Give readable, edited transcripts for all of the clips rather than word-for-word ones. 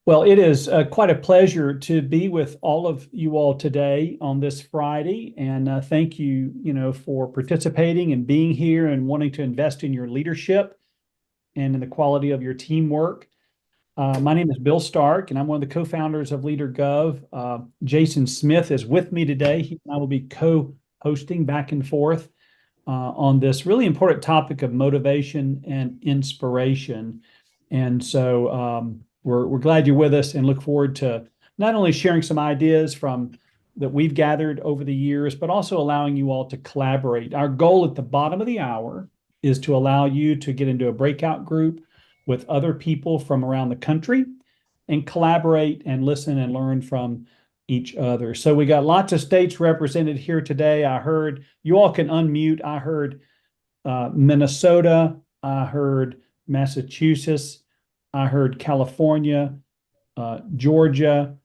Well, it is quite a pleasure to be with all of you all today on this Friday, and thank you, for participating and being here and wanting to invest in your leadership and in the quality of your teamwork. My name is Bill Stark, and I'm one of the co-founders of LeaderGov. Jason Smith is with me today. He and I will be co-hosting back and forth on this really important topic of motivation and inspiration. And so we're glad you're with us and look forward to not only sharing some ideas from that we've gathered over the years, but also allowing you all to collaborate. Our goal at the bottom of the hour is to allow you to get into a breakout group with other people from around the country and collaborate and listen and learn from each other. So we got lots of states represented here today. I heard you all can unmute. I heard Minnesota. I heard Massachusetts. I heard California, Georgia.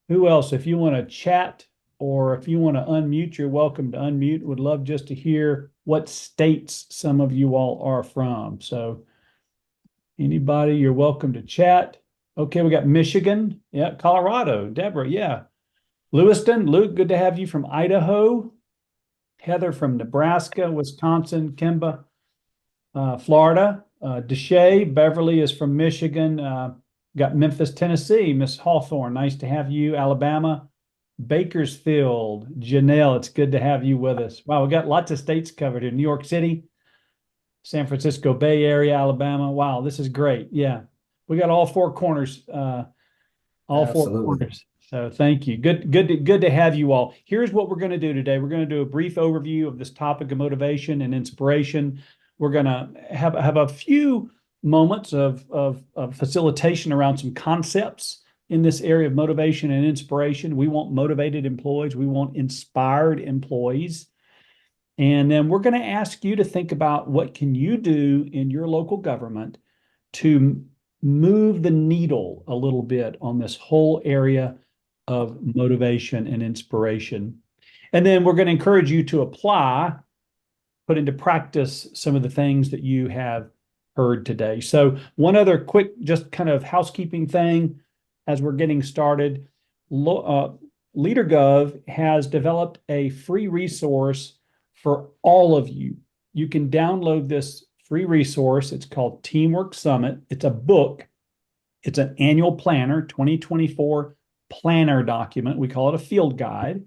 Who else? If you want to chat or if you want to unmute, you're welcome to unmute. Would love just to hear what states some of you all are from. So anybody, you're welcome to chat. Okay, we got Michigan. Yeah, Colorado. Deborah, yeah. Lewiston, Luke, good to have you from Idaho. Heather from Nebraska, Wisconsin, Kimba, Florida. Deshay, Beverly is from Michigan. Got Memphis, Tennessee. Miss Hawthorne, nice to have you. Alabama, Bakersfield, Janelle, it's good to have you with us. Wow, we got lots of states covered here. New York City, San Francisco Bay Area, Alabama. Wow, this is great. Yeah, we got all four corners. All four Absolutely. corners. So thank you. Good to have you all. Here's what we're going to do today. We're going to do a brief overview of this topic of motivation and inspiration. We're going to have a few moments of facilitation around some concepts in this area of motivation and inspiration. We want motivated employees. We want inspired employees. And then we're going to ask you to think about what can you do in your local government to move the needle a little bit on this whole area of motivation and inspiration. And then we're going to encourage you to apply, put into practice some of the things that you have heard today. So, one other quick, just kind of housekeeping thing as we're getting started. LeaderGov has developed a free resource for all of you. You can download this free resource. It's called Teamwork Summit. It's a book. It's an annual planner, 2024 planner document. We call it a field guide.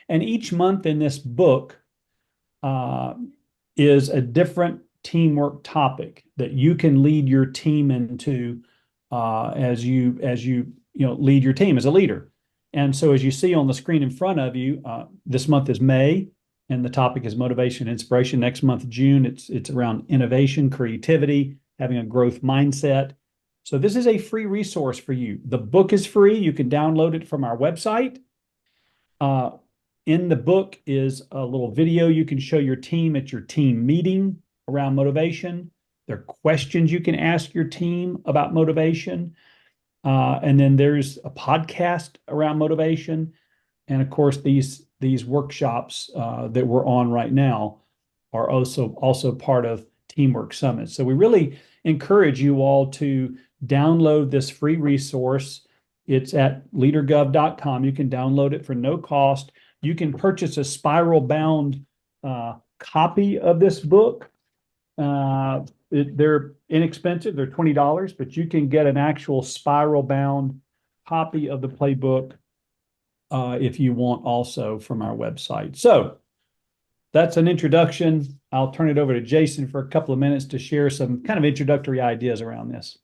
And each month in this book is a different teamwork topic that you can lead your team into as you lead your team as a leader. And so as you see on the screen in front of you, this month is May, and the topic is motivation and inspiration. Next month, June, it's around innovation, creativity, having a growth mindset. So this is a free resource for you. The book is free. You can download it from our website. In the book is a little video you can show your team at your team meeting around motivation. There are questions you can ask your team about motivation. And then there's a podcast around motivation. And of course, these workshops that we're on right now are also part of Teamwork Summit. So we really encourage you all to download this free resource. It's at leadergov.com. You can download it for no cost. You can purchase a spiral bound copy of this book. They're inexpensive. They're $20, but you can get an actual spiral bound copy of the playbook if you want also from our website. So that's an introduction. I'll turn it over to Jason for a couple of minutes to share some kind of introductory ideas around this.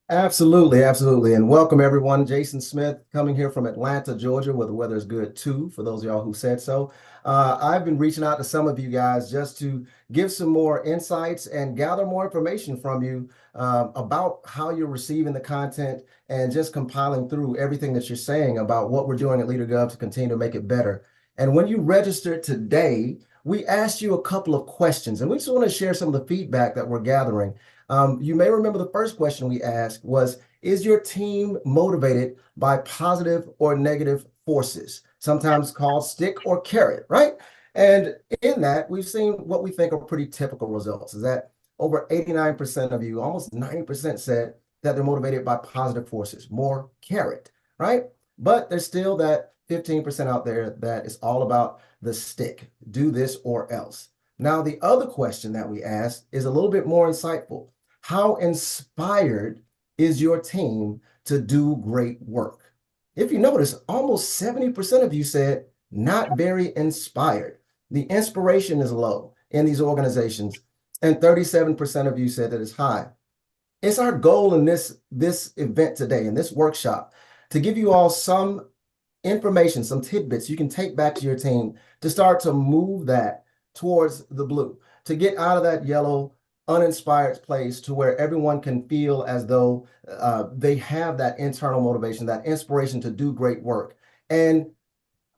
Absolutely, absolutely. And welcome everyone. Jason Smith coming here from Atlanta, Georgia, where the weather is good too, for those of y'all who said so. I've been reaching out to some of you guys just to give some more insights and gather more information from you about how you're receiving the content and just compiling through everything that you're saying about what we're doing at LeaderGov to continue to make it better. And when you registered today, we asked you a couple of questions, and we just want to share some of the feedback that we're gathering. You may remember the first question we asked was, is your team motivated by positive or negative forces, sometimes called stick or carrot, right? And in that, we've seen what we think are pretty typical results, is that over 89% of you, almost 90% said that they're motivated by positive forces, more carrot, right? But there's still that 15% out there that is all about the stick, do this or else. Now, the other question that we asked is a little bit more insightful. How inspired is your team to do great work? If you notice, almost 70% of you said not very inspired. The inspiration is low in these organizations, and 37% of you said that it's high. It's our goal in this event today, in this workshop, to give you all some information, some tidbits you can take back to your team to start to move that towards the blue, to get out of that yellow, uninspired place to where everyone can feel as though they have that internal motivation, that inspiration to do great work. And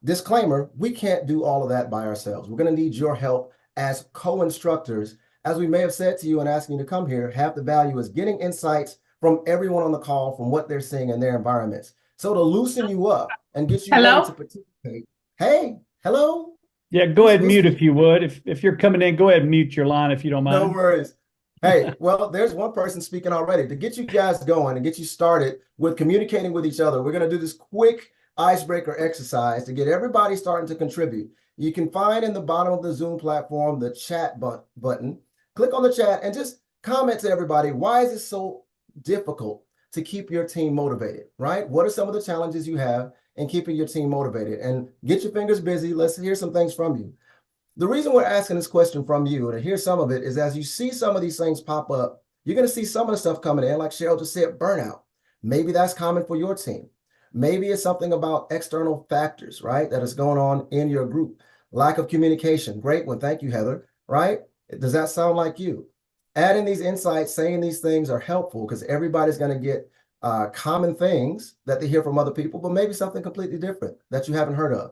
disclaimer, we can't do all of that by ourselves. We're going to need your help as co-instructors. As we may have said to you and asking you to come here, half the value is getting insights from everyone on the call from what they're seeing in their environments. So to loosen you up and get you ready to participate. Hey, hello. Yeah, go ahead and mute if you would. If you're coming in, go ahead and mute your line if you don't mind. No worries. Hey, well, there's one person speaking already. To get you guys going and get you started with communicating with each other, we're going to do this quick icebreaker exercise to get everybody starting to contribute. You can find in the bottom of the Zoom platform the chat button. Click on the chat and just comment to everybody, why is it so difficult to keep your team motivated, right? What are some of the challenges you have in keeping your team motivated? And get your fingers busy. Let's hear some things from you. The reason we're asking this question from you, and to hear some of it, is as you see some of these things pop up, you're going to see some of the stuff coming in, like Cheryl just said, burnout. Maybe that's common for your team. Maybe it's something about external factors, right, that is going on in your group. Lack of communication. Great one. Thank you, Heather, right? Does that sound like you? Adding these insights, saying these things are helpful because everybody's going to get common things that they hear from other people, but maybe something completely different that you haven't heard of.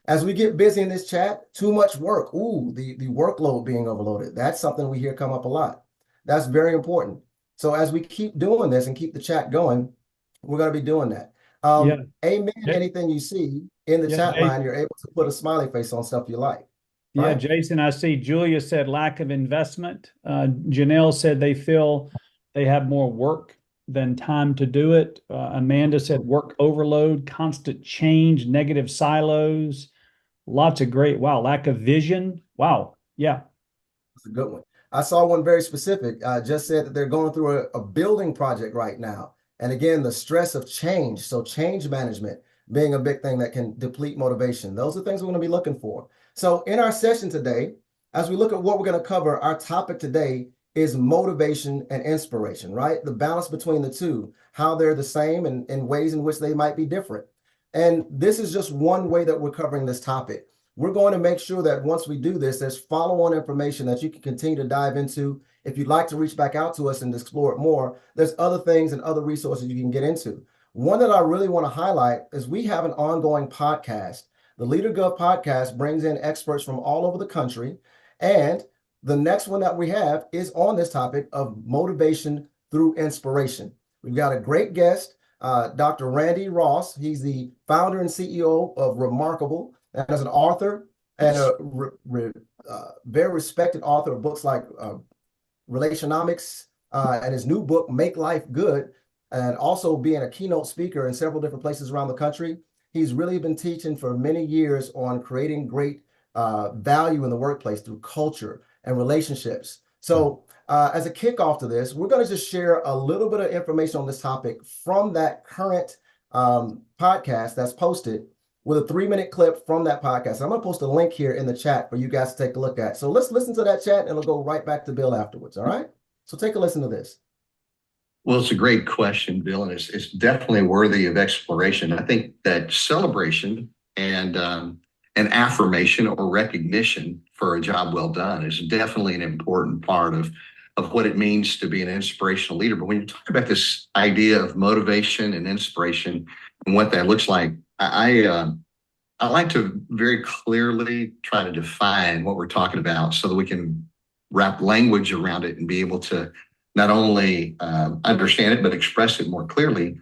As we get busy in this chat, too much work. Ooh, the workload being overloaded. That's something we hear come up a lot. That's very important. So as we keep doing this and keep the chat going, we're going to be doing that. Amen. Anything you see in the chat line, you're able to put a smiley face on stuff you like. Yeah, right? Jason, I see Julia said lack of investment. Janelle said they feel they have more work than time to do it. Amanda said work overload, constant change, negative silos, lots of great, wow, lack of vision. Wow. Yeah. That's a good one. I saw one very specific, just said that they're going through a building project right now. And again, the stress of change. So change management being a big thing that can deplete motivation. Those are things we're going to be looking for. So in our session today, as we look at what we're going to cover, our topic today is motivation and inspiration, right? The balance between the two, how they're the same and ways in which they might be different. And this is just one way that we're covering this topic. We're going to make sure that once we do this, there's follow-on information that you can continue to dive into. If you'd like to reach back out to us and explore it more, there's other things and other resources you can get into. One that I really want to highlight is we have an ongoing podcast. The LeaderGov podcast brings in experts from all over the country. And the next one that we have is on this topic of motivation through inspiration. We've got a great guest, Dr. Randy Ross. He's the founder and CEO of Remarkable, and as an author and a very respected author of books like Relationomics and his new book, Make Life Good, and also being a keynote speaker in several different places around the country. He's really been teaching for many years on creating great value in the workplace through culture and relationships. So as a kickoff to this, we're going to just share a little bit of information on this topic from that current podcast that's posted with a 3-minute clip from that podcast. I'm going to post a link here in the chat for you guys to take a look at. So let's listen to that chat and it'll go right back to Bill afterwards. All right. So take a listen to this. Well, it's a great question, Bill, and it's definitely worthy of exploration. I think that celebration and an affirmation or recognition for a job well done is definitely an important part of what it means to be an inspirational leader. But when you talk about this idea of motivation and inspiration and what that looks like, I like to very clearly try to define what we're talking about so that we can wrap language around it and be able to not only understand it, but express it more clearly.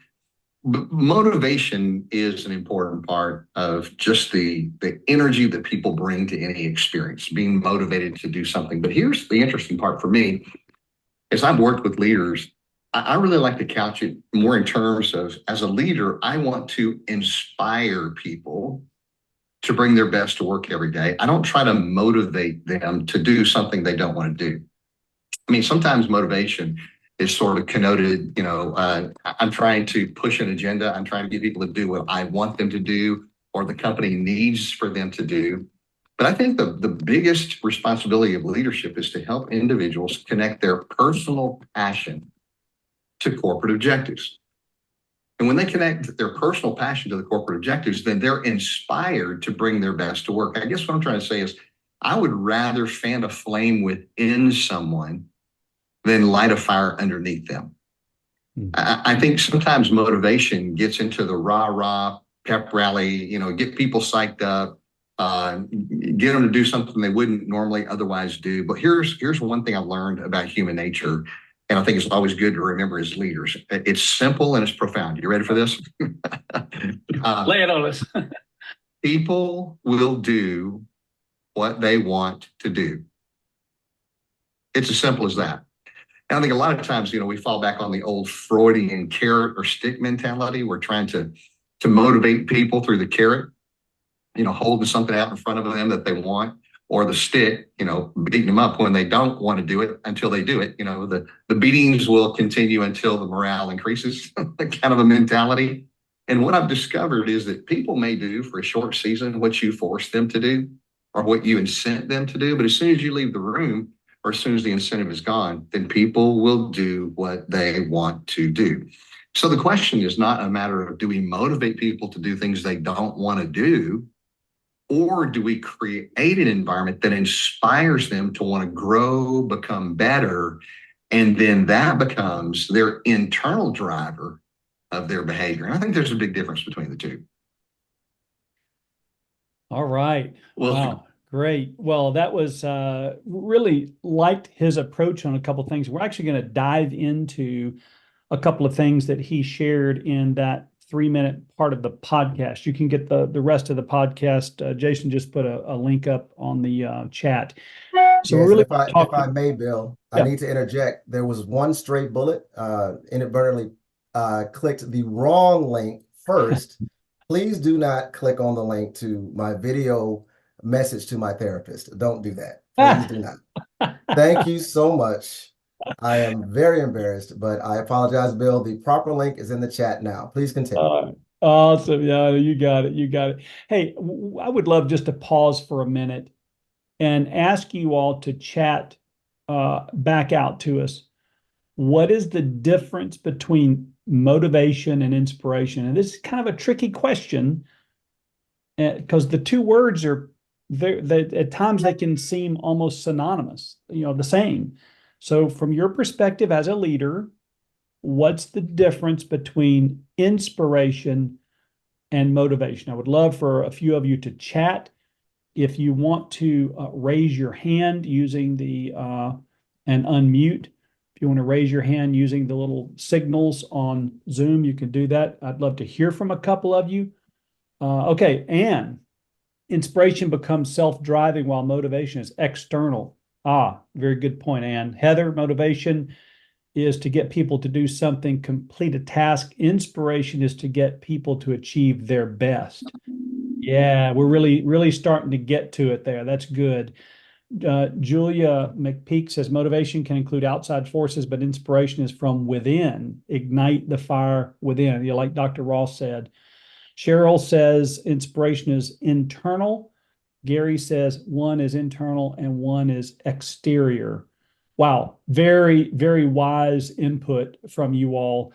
But motivation is an important part of just the energy that people bring to any experience, being motivated to do something. But here's the interesting part for me, is I've worked with leaders I really like to couch it more in terms of, as a leader, I want to inspire people to bring their best to work every day. I don't try to motivate them to do something they don't want to do. I mean, sometimes motivation is sort of connoted, I'm trying to push an agenda. I'm trying to get people to do what I want them to do or the company needs for them to do. But I think the biggest responsibility of leadership is to help individuals connect their personal passion to corporate objectives. And when they connect their personal passion to the corporate objectives, then they're inspired to bring their best to work. I guess what I'm trying to say is I would rather fan a flame within someone than light a fire underneath them. I think sometimes motivation gets into the rah-rah pep rally, get people psyched up, get them to do something they wouldn't normally otherwise do. But here's one thing I've learned about human nature, and I think it's always good to remember as leaders. It's simple and it's profound. You ready for this? Lay it on us. People will do what they want to do. It's as simple as that. And I think a lot of times, we fall back on the old Freudian carrot or stick mentality. We're trying to motivate people through the carrot, holding something out in front of them that they want, or the stick, beating them up when they don't want to do it until they do it. The beatings will continue until the morale increases, kind of a mentality. And what I've discovered is that people may do for a short season what you force them to do or what you incent them to do. But as soon as you leave the room, or as soon as the incentive is gone, then people will do what they want to do. So the question is not a matter of, do we motivate people to do things they don't want to do, or do we create an environment that inspires them to want to grow, become better, and then that becomes their internal driver of their behavior? And I think there's a big difference between the two. All right. Well, wow. Great. Well, that was really liked his approach on a couple of things. We're actually going to dive into a couple of things that he shared in that 3-minute part of the podcast. You can get the rest of the podcast. Jason just put a link up on the chat. So yes, really, if I may, Bill, yeah. I need to interject. There was one stray bullet, inadvertently clicked the wrong link first. Please do not click on the link to my video message to my therapist. Don't do that. Please do not. Thank you so much. I am very embarrassed, but I apologize, Bill. The proper link is in the chat now. Please continue. Awesome. Yeah, you got it. You got it. Hey, I would love just to pause for a minute and ask you all to chat back out to us. What is the difference between motivation and inspiration? And this is kind of a tricky question because the two words are at times they can seem almost synonymous, the same. So from your perspective as a leader, what's the difference between inspiration and motivation? I would love for a few of you to chat. If you want to raise your hand using the and unmute, if you want to raise your hand using the little signals on Zoom, you can do that. I'd love to hear from a couple of you. Okay, Anne, inspiration becomes self-driving while motivation is external. Very good point, Anne. Heather, motivation is to get people to do something, complete a task. Inspiration is to get people to achieve their best. Yeah, we're really starting to get to it there. That's good. Julia McPeak says motivation can include outside forces, but inspiration is from within. Ignite the fire within, like Dr. Ross said. Cheryl says inspiration is internal. Gary says one is internal and one is exterior. Wow, very, very wise input from you all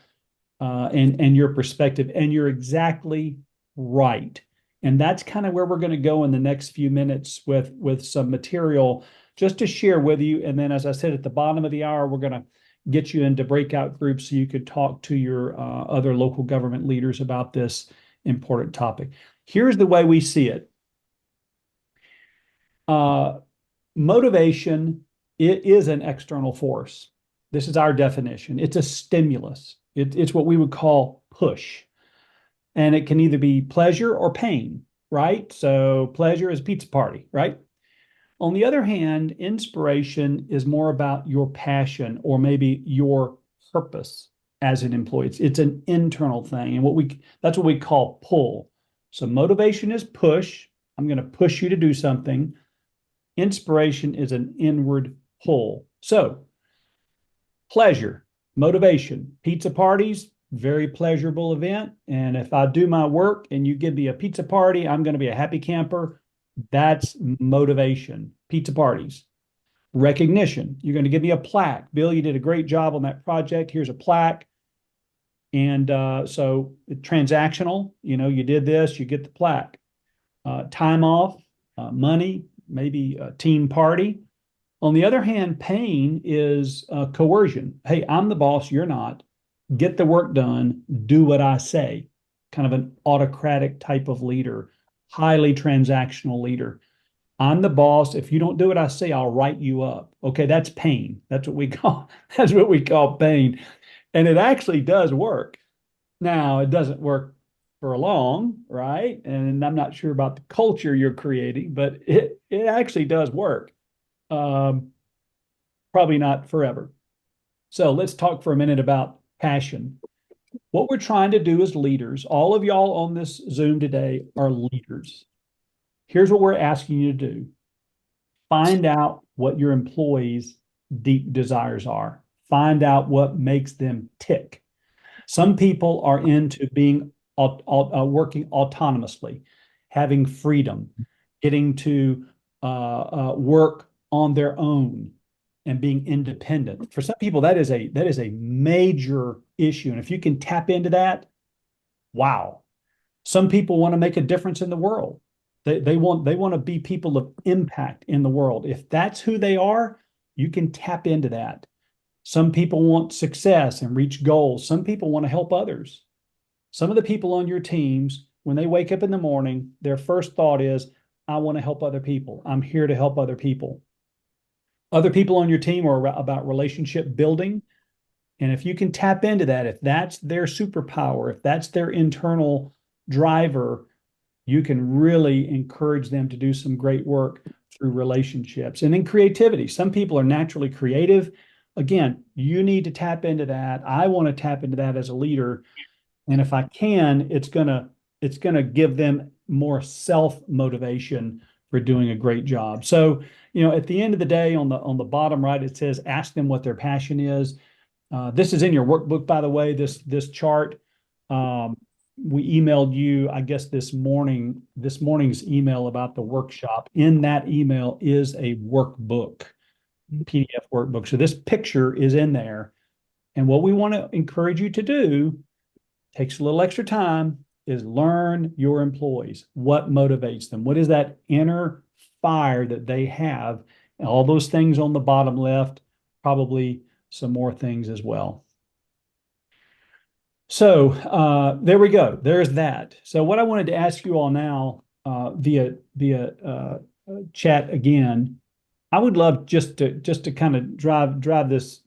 and your perspective. And you're exactly right. And that's kind of where we're going to go in the next few minutes with some material just to share with you. And then, as I said, at the bottom of the hour, we're going to get you into breakout groups so you could talk to your other local government leaders about this important topic. Here's the way we see it. Motivation, it is an external force. This is our definition. It's a stimulus. It's what we would call push. And it can either be pleasure or pain, right? So pleasure is pizza party, right? On the other hand, inspiration is more about your passion or maybe your purpose as an employee. It's an internal thing. And that's what we call pull. So motivation is push. I'm going to push you to do something. Inspiration is an inward pull. So pleasure, motivation, pizza parties, very pleasurable event. And if I do my work and you give me a pizza party, I'm going to be a happy camper. That's motivation. Pizza parties. Recognition. You're going to give me a plaque. Bill, you did a great job on that project. Here's a plaque. And so transactional, you did this, you get the plaque. Time off, money, maybe a team party. On the other hand, pain is coercion. Hey, I'm the boss, you're not. Get the work done, do what I say. Kind of an autocratic type of leader, highly transactional leader. I'm the boss. If you don't do what I say, I'll write you up. Okay, that's pain. That's what we call pain. And it actually does work. Now, it doesn't work for long, right? And I'm not sure about the culture you're creating, but it actually does work. Probably not forever. So let's talk for a minute about passion. What we're trying to do as leaders, all of y'all on this Zoom today are leaders. Here's what we're asking you to do. Find out what your employees' deep desires are. Find out what makes them tick. Some people are into being working autonomously, having freedom, getting to work on their own and being independent. For some people, that is a major issue. And if you can tap into that, wow. Some people want to make a difference in the world. They want to be people of impact in the world. If that's who they are, you can tap into that. Some people want success and reach goals. Some people want to help others. Some of the people on your teams, when they wake up in the morning, their first thought is, I want to help other people. I'm here to help other people. Other people on your team are about relationship building. And if you can tap into that, if that's their superpower, if that's their internal driver, you can really encourage them to do some great work through relationships. And in creativity, some people are naturally creative. Again, you need to tap into that. I want to tap into that as a leader. And if I can, it's gonna give them more self-motivation for doing a great job. So, at the end of the day, on the bottom right, it says, ask them what their passion is. This is in your workbook, by the way, this chart. We emailed you, I guess, this morning's email about the workshop. In that email is a workbook, PDF workbook. So this picture is in there. And what we want to encourage you to do, takes a little extra time, is learn your employees. What motivates them? What is that inner fire that they have? And all those things on the bottom left, probably some more things as well. So there we go. There's that. So what I wanted to ask you all now via chat again, I would love just to kind of drive this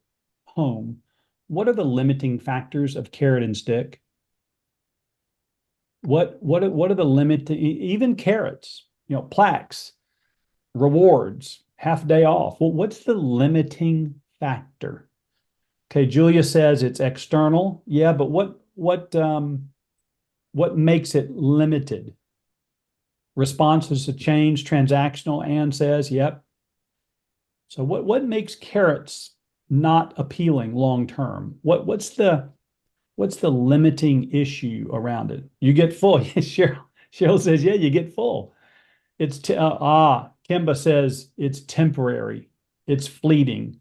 home. What are the limiting factors of carrot and stick? What are the limiting, even carrots, plaques, rewards, half day off? Well, what's the limiting factor? Okay, Julia says it's external. Yeah, but what makes it limited? Responses to change, transactional. Anne says, yep. So what makes carrots not appealing long term? What's the limiting issue around it? You get full. Cheryl says, yeah, you get full. Kimba says it's temporary. It's fleeting.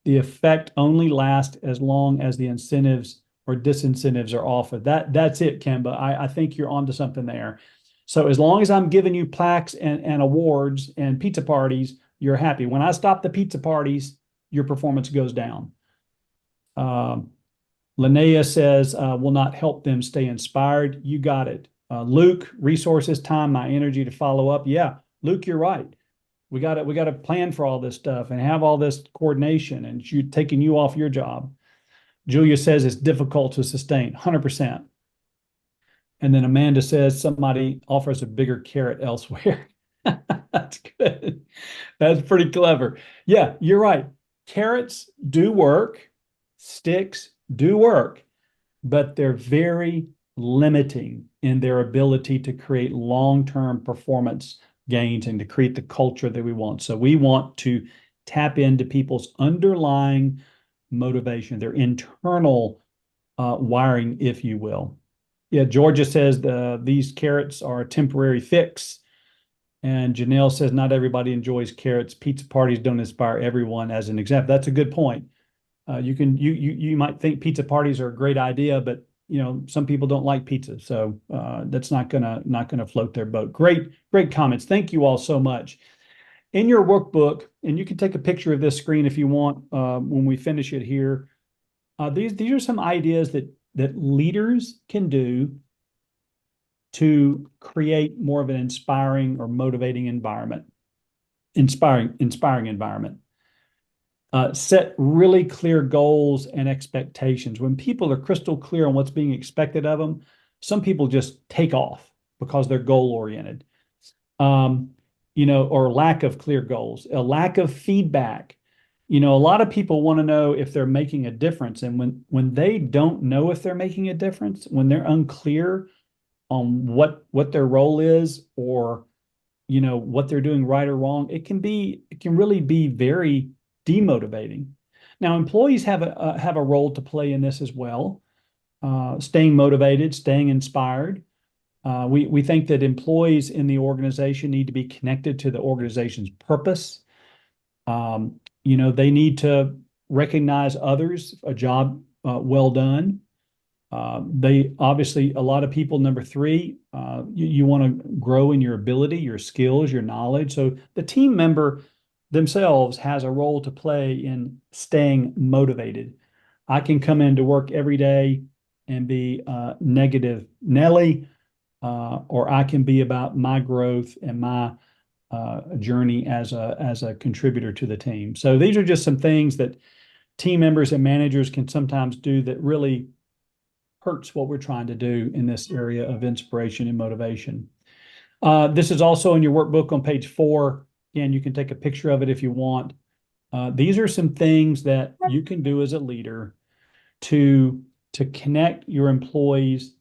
The effect only lasts as long as the incentives or disincentives are offered. That's it, Kimba. I think you're onto something there. So as long as I'm giving you plaques and awards and pizza parties, you're happy. When I stop the pizza parties, your performance goes down. Linnea says, will not help them stay inspired. You got it. Luke, resources, time, my energy to follow up. Yeah, Luke, you're right. We got to plan for all this stuff and have all this coordination and taking you off your job. Julia says it's difficult to sustain, 100%. And then Amanda says somebody offers a bigger carrot elsewhere. That's good. That's pretty clever. Yeah, you're right. Carrots do work. sticks do work, but they're very limiting in their ability to create long-term performance gains and to create the culture that we want. So we want to tap into people's underlying motivation, their internal wiring, if you will. Yeah, Georgia says these carrots are a temporary fix. And Janelle says not everybody enjoys carrots. Pizza parties don't inspire everyone, as an example. That's a good point. You might think pizza parties are a great idea, but some people don't like pizza, so that's not gonna float their boat. Great comments. Thank you all so much. In your workbook, and you can take a picture of this screen if you want when we finish it here. These are some ideas that leaders can do to create more of an inspiring or motivating environment. Inspiring environment. Set really clear goals and expectations. When people are crystal clear on what's being expected of them, some people just take off because they're goal oriented. Or lack of clear goals, a lack of feedback. A lot of people want to know if they're making a difference. And when they don't know if they're making a difference, when they're unclear on what their role is, or what they're doing right or wrong, it can really be very demotivating. Now, employees have a role to play in this as well. Staying motivated, staying inspired. We think that employees in the organization need to be connected to the organization's purpose. They need to recognize others, a job well done. They obviously, a lot of people, number three, you want to grow in your ability, your skills, your knowledge. So the team member themselves has a role to play in staying motivated. I can come into work every day and be negative Nelly, or I can be about my growth and my journey as a contributor to the team. So these are just some things that team members and managers can sometimes do that really hurts what we're trying to do in this area of inspiration and motivation. This is also in your workbook on page 4. Again, you can take a picture of it if you want. These are some things that you can do as a leader to connect your employees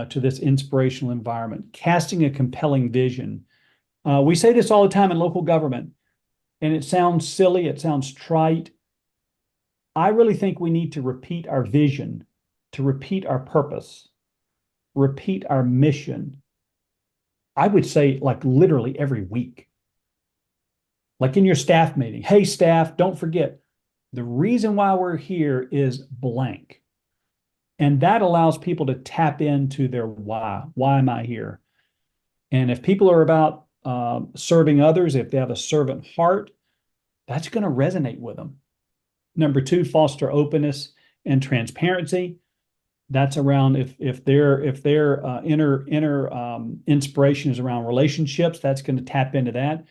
to this inspirational environment, casting a compelling vision. We say this all the time in local government, and it sounds silly, it sounds trite. I really think we need to repeat our vision, to repeat our purpose, repeat our mission. I would say like literally every week. Like in your staff meeting, hey staff, don't forget, the reason why we're here is blank. And that allows people to tap into their why. Why am I here? And if people are about serving others, if they have a servant heart, that's going to resonate with them. Number 2, foster openness and transparency. That's around if their inner inspiration is around relationships, that's going to tap into that.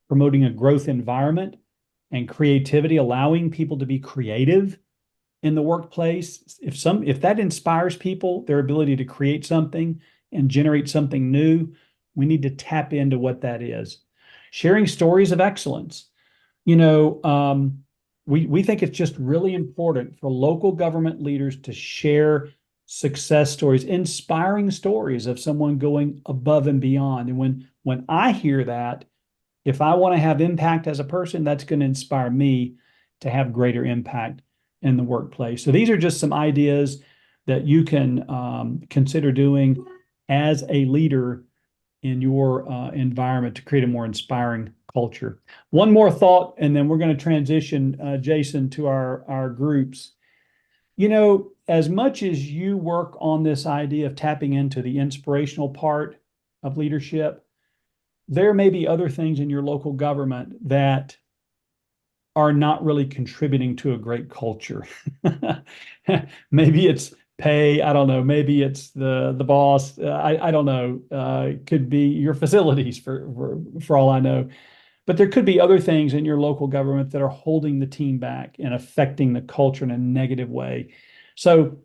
Promoting a growth environment and creativity, allowing people to be creative in the workplace. If that inspires people, their ability to create something and generate something new, we need to tap into what that is. Sharing stories of excellence. We think it's just really important for local government leaders to share success stories, inspiring stories of someone going above and beyond. And when I hear that, if I want to have impact as a person, that's going to inspire me to have greater impact in the workplace. So these are just some ideas that you can consider doing as a leader in your environment to create a more inspiring culture. One more thought, and then we're going to transition, Jason, to our groups. As much as you work on this idea of tapping into the inspirational part of leadership, there may be other things in your local government that are not really contributing to a great culture. Maybe it's pay, I don't know. Maybe it's the boss. I don't know. It could be your facilities for all I know. But there could be other things in your local government that are holding the team back and affecting the culture in a negative way. So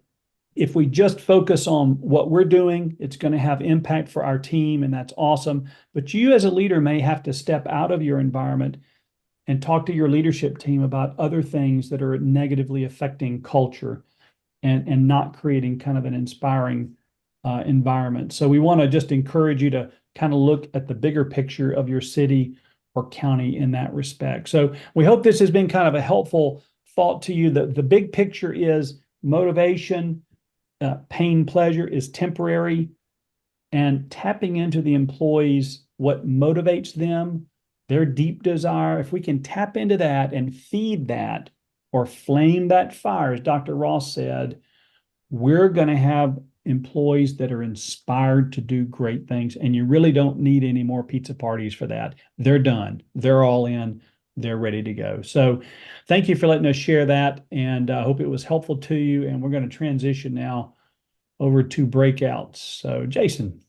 if we just focus on what we're doing, it's going to have impact for our team, and that's awesome. But you as a leader may have to step out of your environment and talk to your leadership team about other things that are negatively affecting culture and not creating kind of an inspiring environment. So we want to just encourage you to kind of look at the bigger picture of your city or county in that respect. So we hope this has been kind of a helpful thought to you. The big picture is motivation, pain, pleasure is temporary, and tapping into the employees, what motivates them, their deep desire. If we can tap into that and feed that or flame that fire, as Dr. Ross said, we're going to have employees that are inspired to do great things. And you really don't need any more pizza parties for that. They're done. They're all in. They're ready to go. So thank you for letting us share that. And I hope it was helpful to you. And we're going to transition now over to breakouts. So Jason.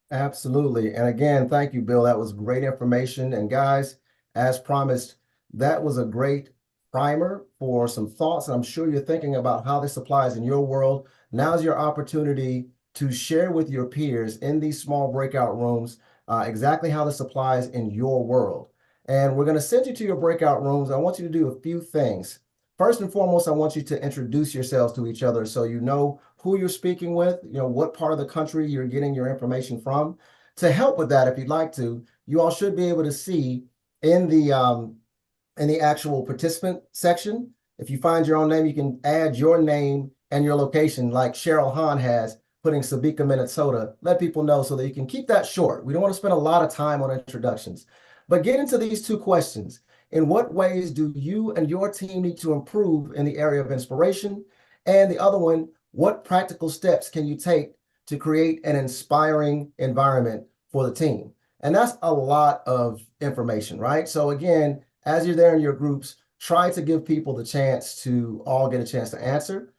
Absolutely. And again, thank you, Bill. That was great information. And guys, as promised, that was a great primer for some thoughts. And I'm sure you're thinking about how this applies in your world. Now's your opportunity to share with your peers in these small breakout rooms exactly how this applies in your world. And we're going to send you to your breakout rooms. I want you to do a few things. First and foremost, I want you to introduce yourselves to each other so you know who you're speaking with, what part of the country you're getting your information from. To help with that, if you'd like to, you all should be able to see in the actual participant section. If you find your own name, you can add your name and your location, like Cheryl Hahn has, putting Sabika, Minnesota. Let people know so that you can keep that short. We don't want to spend a lot of time on introductions. But get into these two questions. In what ways do you and your team need to improve in the area of inspiration? And the other one, what practical steps can you take to create an inspiring environment for the team? And that's a lot of information, right? So again, as you're there in your groups, try to give people the chance to all get a chance to answer.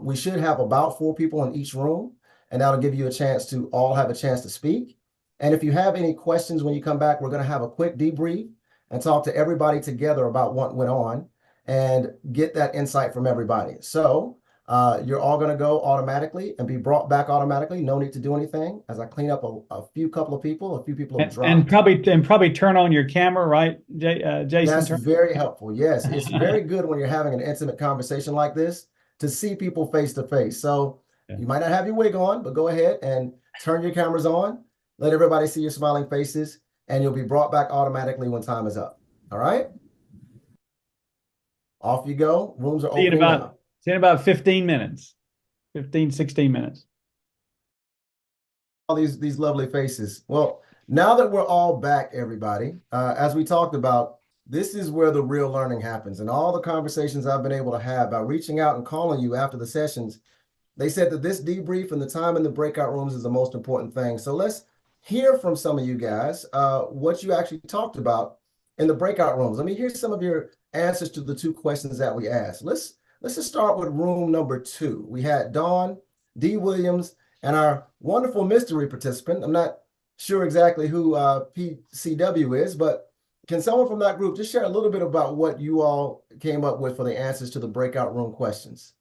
We should have about 4 people in each room, and that'll give you a chance to all have a chance to speak. And if you have any questions when you come back, we're going to have a quick debrief and talk to everybody together about what went on and get that insight from everybody. So you're all going to go automatically and be brought back automatically. No need to do anything as I clean up a few people have dropped. And probably turn on your camera, right, Jason? That's very helpful. Yes, it's very good when you're having an intimate conversation like this to see people face to face. So you might not have your wig on, but go ahead and turn your cameras on. Let everybody see your smiling faces, and you'll be brought back automatically when time is up. All right? Off you go. Rooms are opening now. See in about 15 minutes, 16 minutes. All these lovely faces. Well, now that we're all back, everybody, as we talked about, this is where the real learning happens. And all the conversations I've been able to have by reaching out and calling you after the sessions, they said that this debrief and the time in the breakout rooms is the most important thing. So let's hear from some of you guys what you actually talked about in the breakout rooms. Let me hear some of your answers to the 2 questions that we asked. Let's just start with room number 2. We had Dawn, D. Williams, and our wonderful mystery participant. I'm not sure exactly who PCW is, but can someone from that group just share a little bit about what you all came up with for the answers to the breakout room questions?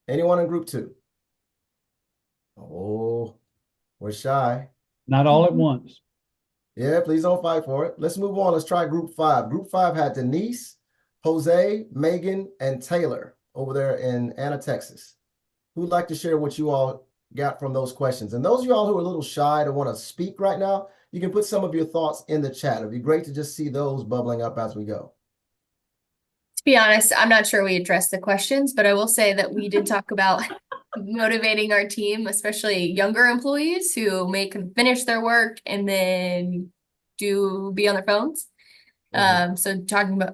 Anyone in group 2? Oh, we're shy. Not all at once. Yeah, please don't fight for it. Let's move on. Let's try group 5. Group 5 had Denise, Jose, Megan, and Taylor over there in Anna, Texas. Who'd like to share what you all got from those questions? And those of you all who are a little shy to want to speak right now, you can put some of your thoughts in the chat. It'd be great to just see those bubbling up as we go. To be honest, I'm not sure we addressed the questions, but I will say that we did talk about motivating our team, especially younger employees who may finish their work and then be on their phones. So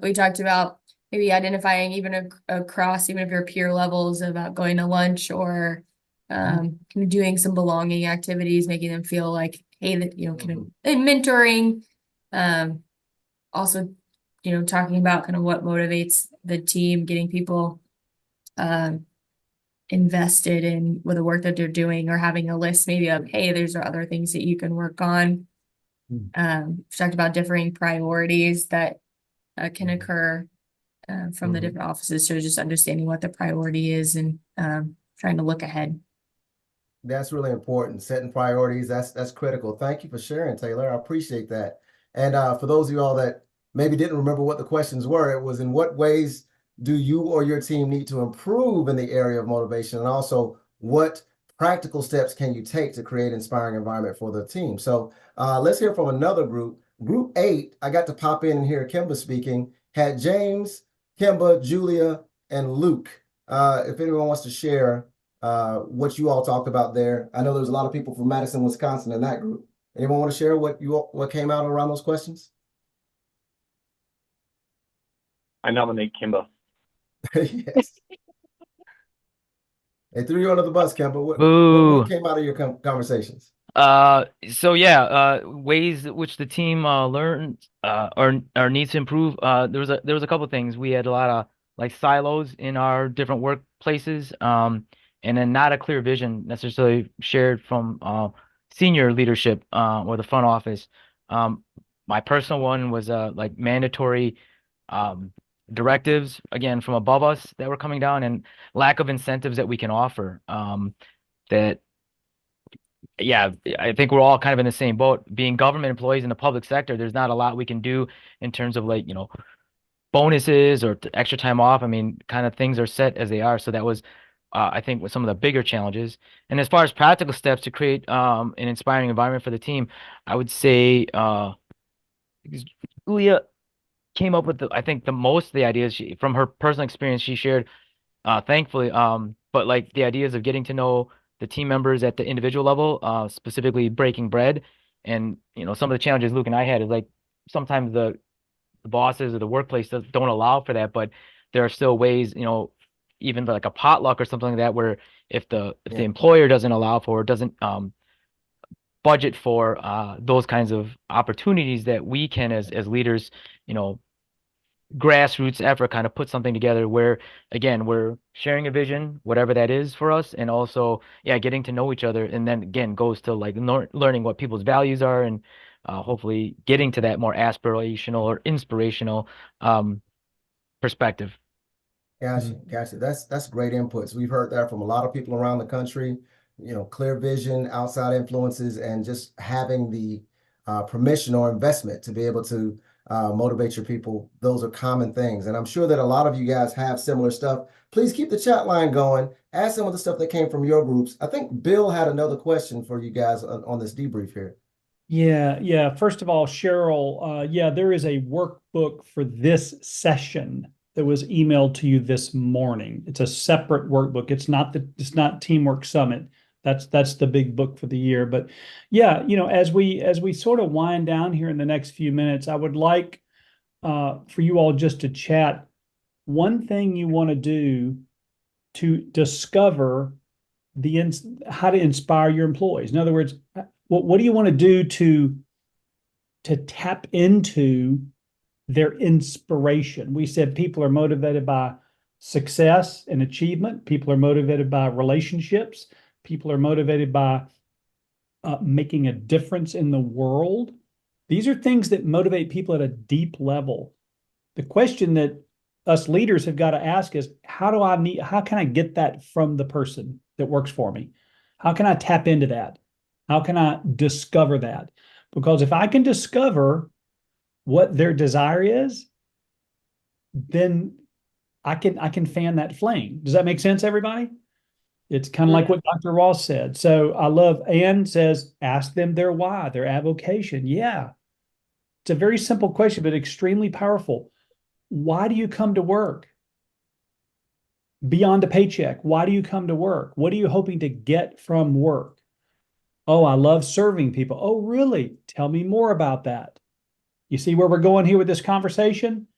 we talked about maybe identifying even across even of your peer levels about going to lunch or doing some belonging activities, making them feel like, hey, that and mentoring. Also, talking about kind of what motivates the team, getting people invested in with the work that they're doing, or having a list maybe of, hey, there's other things that you can work on. We talked about differing priorities that can occur from the different offices. So just understanding what the priority is and trying to look ahead. That's really important. Setting priorities, that's critical. Thank you for sharing, Taylor. I appreciate that. And for those of you all that maybe didn't remember what the questions were, it was in what ways do you or your team need to improve in the area of motivation? And also, what practical steps can you take to create an inspiring environment for the team? So let's hear from another group. Group 8, I got to pop in and hear Kimba speaking, had James, Kimba, Julia, and Luke. If anyone wants to share what you all talked about there. I know there's a lot of people from Madison, Wisconsin in that group. Anyone want to share what came out around those questions? I nominate Kimba. Yes. They threw you under the bus, Kemba. Boo. What came out of your conversations? So yeah, ways which the team learned or needs to improve. There was a couple of things. We had a lot of like silos in our different workplaces, and then not a clear vision necessarily shared from senior leadership or the front office. My personal one was like mandatory directives again from above us that were coming down, and lack of incentives that we can offer. That Yeah, I think we're all kind of in the same boat. Being government employees in the public sector, there's not a lot we can do in terms of like, bonuses or extra time off. I mean, kind of things are set as they are. So that was, I think, with some of the bigger challenges. And as far as practical steps to create an inspiring environment for the team, I would say Julia came up with I think the most of the ideas from her personal experience she shared, thankfully. But like the ideas of getting to know the team members at the individual level, specifically breaking bread. And, some of the challenges Luke and I had is like sometimes the bosses or the workplace don't allow for that, but there are still ways, even like a potluck or something like that, where if the employer doesn't allow for, doesn't budget for those kinds of opportunities, that we can as leaders, grassroots effort kind of put something together where, again, we're sharing a vision, whatever that is for us, and also getting to know each other, and then again goes to like learning what people's values are, and hopefully getting to that more aspirational or inspirational perspective. Gotcha. That's great inputs. We've heard that from a lot of people around the country. Clear vision, outside influences, and just having the permission or investment to be able to motivate your people. Those are common things. And I'm sure that a lot of you guys have similar stuff. Please keep the chat line going. Ask some of the stuff that came from your groups. I think Bill had another question for you guys on this debrief here. Yeah. First of all, Cheryl, there is a workbook for this session that was emailed to you this morning. It's a separate workbook. It's not Teamwork Summit. That's the big book for the year. But as we sort of wind down here in the next few minutes, I would like for you all just to chat one thing you want to do to discover how to inspire your employees. In other words, what do you want to do to tap into their inspiration? We said people are motivated by success and achievement. People are motivated by relationships. People are motivated by making a difference in the world. These are things that motivate people at a deep level. The question that us leaders have got to ask is, how can I get that from the person that works for me? How can I tap into that? How can I discover that? Because if I can discover what their desire is, then I can fan that flame. Does that make sense, everybody? It's kind of like what Dr. Ross said. So I love, Ann says, ask them their why, their avocation. Yeah. It's a very simple question, but extremely powerful. Why do you come to work? Beyond a paycheck, why do you come to work? What are you hoping to get from work? Oh, I love serving people. Oh, really? Tell me more about that. You see where we're going here with this conversation?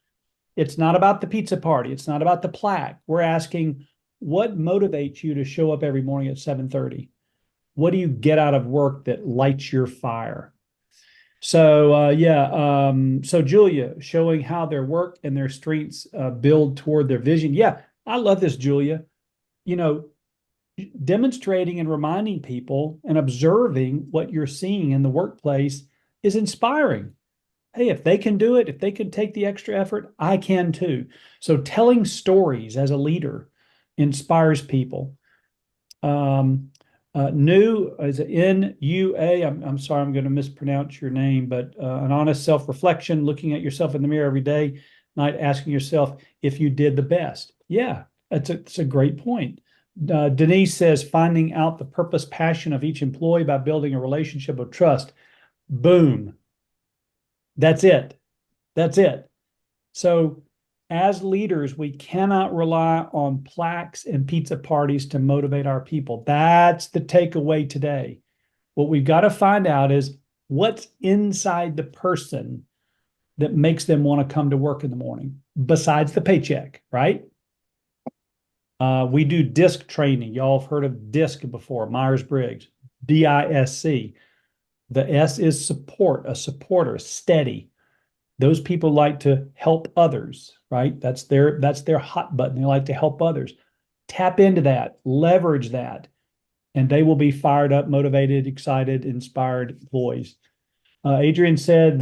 It's not about the pizza party. It's not about the plaque. We're asking, what motivates you to show up every morning at 7:30? What do you get out of work that lights your fire? So, so Julia, showing how their work and their strengths build toward their vision. Yeah, I love this, Julia. Demonstrating and reminding people and observing what you're seeing in the workplace is inspiring. Hey, if they can do it, if they can take the extra effort, I can too. So telling stories as a leader inspires people. New is N-U-A. I'm sorry, I'm going to mispronounce your name, but an honest self-reflection, looking at yourself in the mirror every day, night, asking yourself if you did the best. Yeah, it's a great point. Denise says, finding out the purpose, passion of each employee by building a relationship of trust. Boom. That's it. That's it. So as leaders, we cannot rely on plaques and pizza parties to motivate our people. That's the takeaway today. What we've got to find out is what's inside the person that makes them want to come to work in the morning, besides the paycheck, right? We do DISC training. Y'all have heard of DISC before, Myers-Briggs, DISC. The S is support, a supporter, steady. Those people like to help others, right? That's their hot button. They like to help others. Tap into that, leverage that, and they will be fired up, motivated, excited, inspired employees. Adrian said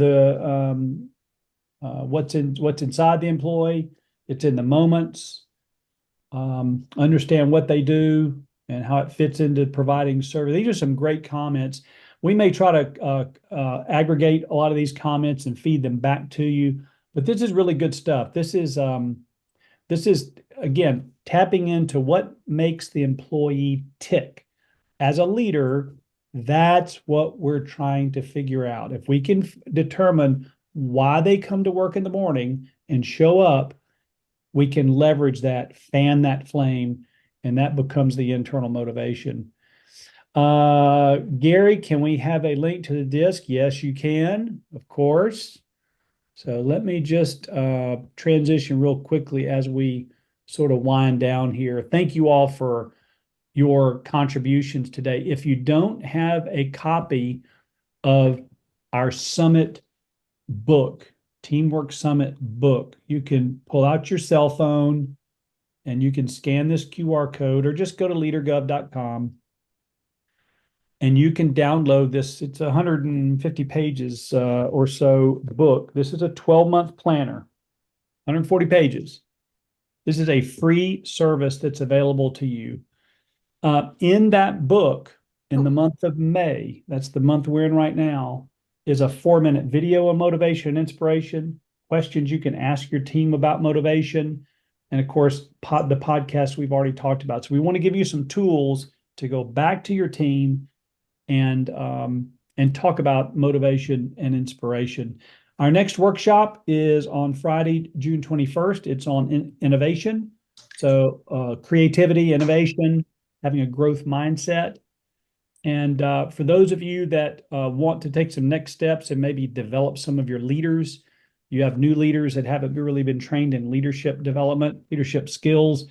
what's inside the employee. It's in the moments. Understand what they do and how it fits into providing service. These are some great comments. We may try to aggregate a lot of these comments and feed them back to you, but this is really good stuff. This is again tapping into what makes the employee tick. As a leader, that's what we're trying to figure out. If we can determine why they come to work in the morning and show up, we can leverage that, fan that flame, and that becomes the internal motivation. Gary, can we have a link to the DISC? Yes, you can, of course. So let me just transition real quickly as we sort of wind down here. Thank you all for your contributions today. If you don't have a copy of our summit book, Teamwork Summit book, you can pull out your cell phone and you can scan this QR code or just go to leadergov.com and you can download this. It's 150 pages or so book. This is a 12-month planner, 140 pages. This is a free service that's available to you. In that book, in the month of May, that's the month we're in right now, is a 4-minute video on motivation and inspiration, questions you can ask your team about motivation, and of course, the podcast we've already talked about. So we want to give you some tools to go back to your team and talk about motivation and inspiration. Our next workshop is on Friday, June 21st. It's on innovation. So creativity, innovation, having a growth mindset. And for those of you that want to take some next steps and maybe develop some of your leaders, you have new leaders that haven't really been trained in leadership development, leadership skills.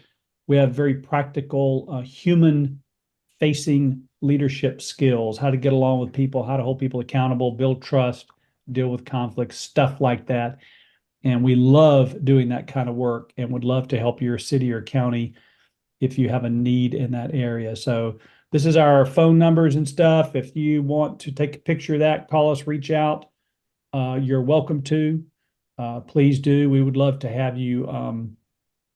We have very practical human-facing leadership skills, how to get along with people, how to hold people accountable, build trust, deal with conflicts, stuff like that. And we love doing that kind of work and would love to help your city or county if you have a need in that area. So this is our phone numbers and stuff. If you want to take a picture of that, call us, reach out. You're welcome to. Please do. We would love to have you